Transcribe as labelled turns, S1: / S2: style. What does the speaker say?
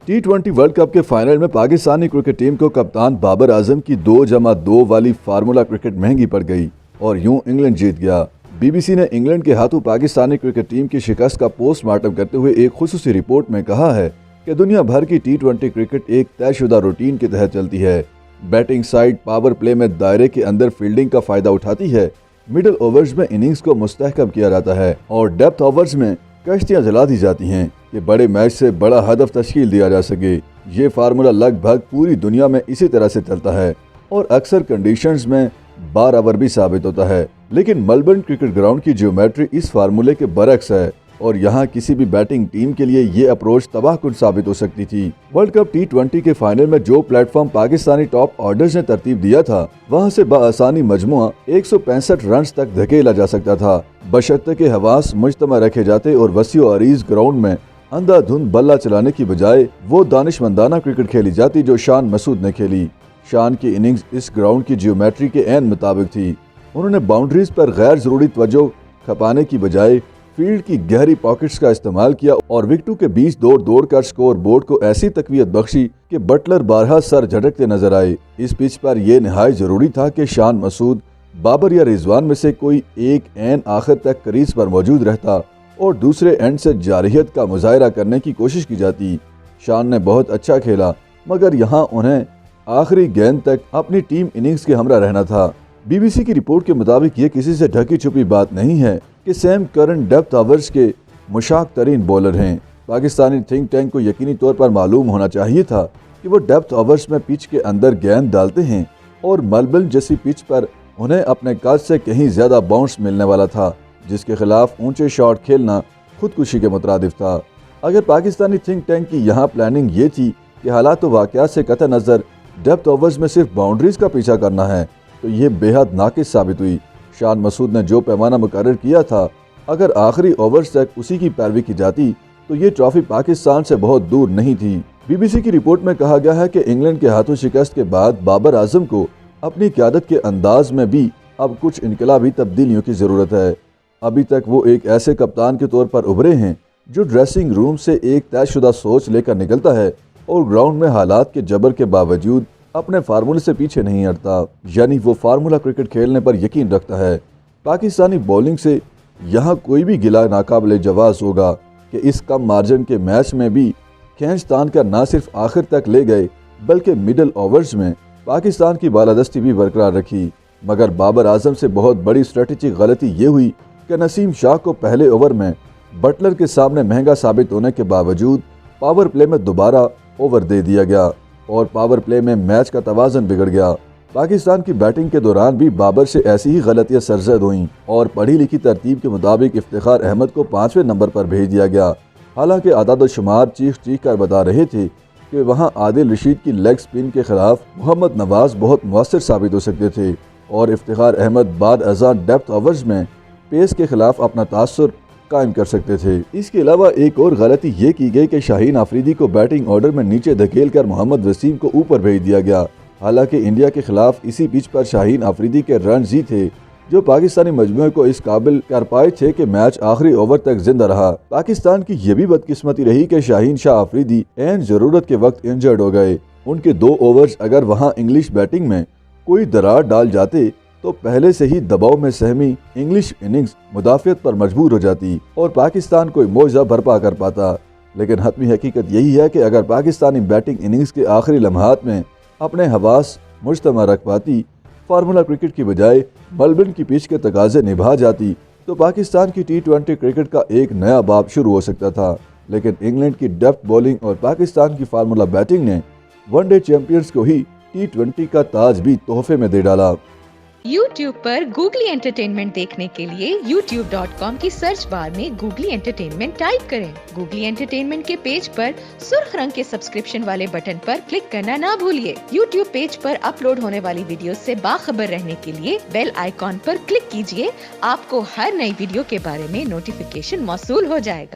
S1: T20 world cup के final में Pakistani cricket team को कप्तान बाबर आजम की 2+2 वाली फार्मूला क्रिकेट महंगी पड़ गई और यूं इंग्लैंड जीत गया। बीबीसी ने इंग्लैंड के हाथों पाकिस्तानी क्रिकेट टीम की शिकस्त का पोस्टमार्टम करते हुए एक खुसूसी रिपोर्ट में कहा है कि दुनिया भर की T20 क्रिकेट एक तयशुदा रूटीन के तहत चलती है। बैटिंग साइड पावर प्ले में दायरे के अंदर फील्डिंग का फायदा उठाती है, मिडिल ओवर्स में इनिंग्स को मुस्तहकम किया जाता है और डेप्थ ओवर्स में कश्तियां जला दी जाती हैं कि बड़े मैच से बड़ा हदफ तश्कील दिया जा सके। ये फार्मूला लगभग पूरी दुनिया में इसी तरह से चलता है और अक्सर कंडीशंस में बारआवर भी साबित होता है। लेकिन मेलबर्न क्रिकेट ग्राउंड की ज्योमेट्री इस फार्मूले के बरक्स है और यहाँ किसी भी बैटिंग टीम के लिए ये अप्रोच तबाहकुन साबित हो सकती थी। वर्ल्ड कप T20 के फाइनल में जो प्लेटफॉर्म पाकिस्तानी टॉप ऑर्डर्स ने तरतीब दिया था, वहाँ से बआसानी मजमुआ 165 रन तक धकेला जा सकता था, बशर्ते के हवास मुज्तमा रखे जाते और वसीओ अरीज ग्राउंड में अंधाधुंध बल्ला चलाने की बजाय वो दानिशमंदाना क्रिकेट खेली जाती जो शान मसूद ने खेली। शान की इनिंग्स इस ग्राउंड की ज्योमेट्री के ऐन मुताबिक थी। उन्होंने बाउंड्रीज पर गैर जरूरी तवज्जो खपाने की बजाय फील्ड की गहरी पॉकेट्स का इस्तेमाल किया और विकेटों के बीच दौड़ कर स्कोर बोर्ड को ऐसी तकवीत बख्शी कि बटलर बारहा सर झटकते नजर आए। इस पिच पर यह निहायत जरूरी था कि शान मसूद, बाबर या रिजवान में से कोई एक एन आखिर तक क्रीज पर मौजूद रहता और दूसरे एंड से जारहियत का मुजाहरा करने की कोशिश की जाती। शान ने बहुत अच्छा खेला, मगर यहाँ उन्हें आखिरी गेंद तक अपनी टीम इनिंग्स के हमरा रहना था। बीबीसी की रिपोर्ट के मुताबिक ये किसी से ढकी छुपी बात नहीं है कि सैम करन डेप्थ ओवर्स के मुशाक तरीन बॉलर हैं। पाकिस्तानी थिंक टैंक को यकीनी तौर पर मालूम होना चाहिए था कि वो डेप्थ ओवर्स में पिच के अंदर गेंद डालते हैं और मेलबर्न जैसी पिच पर उन्हें अपने कद से कहीं ज्यादा बाउंस मिलने वाला था, जिसके खिलाफ ऊंचे शॉट खेलना खुदकुशी के मुतरादिफ था। अगर पाकिस्तानी थिंक टैंक की यहाँ प्लानिंग ये थी कि हालात व वाक़यात से कतई नज़र डेप्थ ओवर्स में सिर्फ बाउंड्रीज का पीछा करना है, तो ये बेहद नाकिस साबित हुई। शान मसूद ने जो पैमाना मुकर्रर किया था, अगर आखिरी ओवर्स तक उसी की पैरवी की जाती तो ये ट्रॉफी पाकिस्तान से बहुत दूर नहीं थी। बीबीसी की रिपोर्ट में कहा गया है कि इंग्लैंड के हाथों शिकस्त के बाद बाबर आजम को अपनी क़यादत के अंदाज में भी अब कुछ इनकलाबी तब्दीलियों की ज़रूरत है। अभी तक वो एक ऐसे कप्तान के तौर पर उभरे हैं जो ड्रेसिंग रूम से एक तयशुदा सोच लेकर निकलता है और ग्राउंड में हालात के जबर के बावजूद अपने फार्मूले से पीछे नहीं हटता, यानी वो फार्मूला क्रिकेट खेलने पर यकीन रखता है। पाकिस्तानी बॉलिंग से यहाँ कोई भी गिला नाकाबिले जवाज होगा कि इस कम मार्जिन के मैच में भी खींचतान का न सिर्फ आखिर तक ले गए बल्कि मिडल ओवर्स में पाकिस्तान की बालादस्ती भी बरकरार रखी। मगर बाबर आजम से बहुत बड़ी स्ट्रेटेजिक गलती ये हुई कि नसीम शाह को पहले ओवर में बटलर के सामने महंगा साबित होने के बावजूद पावर प्ले में दोबारा ओवर दे दिया गया और पावर प्ले में मैच का तवाज़ुन बिगड़ गया। पाकिस्तान की बैटिंग के दौरान भी बाबर से ऐसी ही गलतियां सरजद हुईं और पढ़ी लिखी तरतीब के मुताबिक इफ्तिखार अहमद को 5वें नंबर पर भेज दिया गया। हालांकि आदाद-ओ-शुमार चीख कर बता रहे थे कि वहां आदिल रशीद की लेग स्पिन के खिलाफ मोहम्मद नवाज बहुत मुअस्सर साबित हो सकते थे और इफ्तिखार अहमद बाद अज़ां डेप्थ ओवर्स में पेस के खिलाफ अपना तासुर कायम कर सकते थे। इसके अलावा एक और गलती ये की गई कि शाहीन आफरीदी को बैटिंग ऑर्डर में नीचे धकेल कर मोहम्मद वसीम को ऊपर भेज दिया गया। हालांकि इंडिया के खिलाफ इसी पिच पर शाहीन आफरीदी के रन ही थे जो पाकिस्तानी मजमूए को इस काबिल कर पाए थे कि मैच आखिरी ओवर तक जिंदा रहा। पाकिस्तान की यह भी बदकिस्मती रही कि शाहीन शाह आफरीदी एन जरूरत के वक्त इंजर्ड हो गए। उनके 2 ओवर्स अगर वहां इंग्लिश बैटिंग में कोई दरार डाल जाते तो पहले से ही दबाव में सहमी इंग्लिश इनिंग्स मुदाफियत पर मजबूर हो जाती और पाकिस्तान कोई मौजा बर्पा कर पाता। लेकिन हतमी हकीकत यही है कि अगर पाकिस्तानी बैटिंग इनिंग्स के आखिरी लम्हात में अपने हवास मुज्तमा रख पाती, फार्मूला क्रिकेट की बजाय मेलबर्न की पिच के तकाजे निभा जाती, तो पाकिस्तान की T20 क्रिकेट का एक नया बाब शुरू हो सकता था। लेकिन इंग्लैंड की डेप्थ बॉलिंग और पाकिस्तान की फार्मूला बैटिंग ने वनडे चैंपियंस को ही T20 का ताज भी तोहफे में दे डाला।
S2: YouTube पर गूगली एंटरटेनमेंट देखने के लिए youtube.com की सर्च बार में गूगली एंटरटेनमेंट टाइप करें। गूगली एंटरटेनमेंट के पेज पर सुर्ख रंग के सब्सक्रिप्शन वाले बटन पर क्लिक करना ना भूलिए। YouTube पेज पर अपलोड होने वाली वीडियो से बाखबर रहने के लिए बेल आइकॉन पर क्लिक कीजिए। आपको हर नई वीडियो के बारे में नोटिफिकेशन मौसूल हो जाएगा।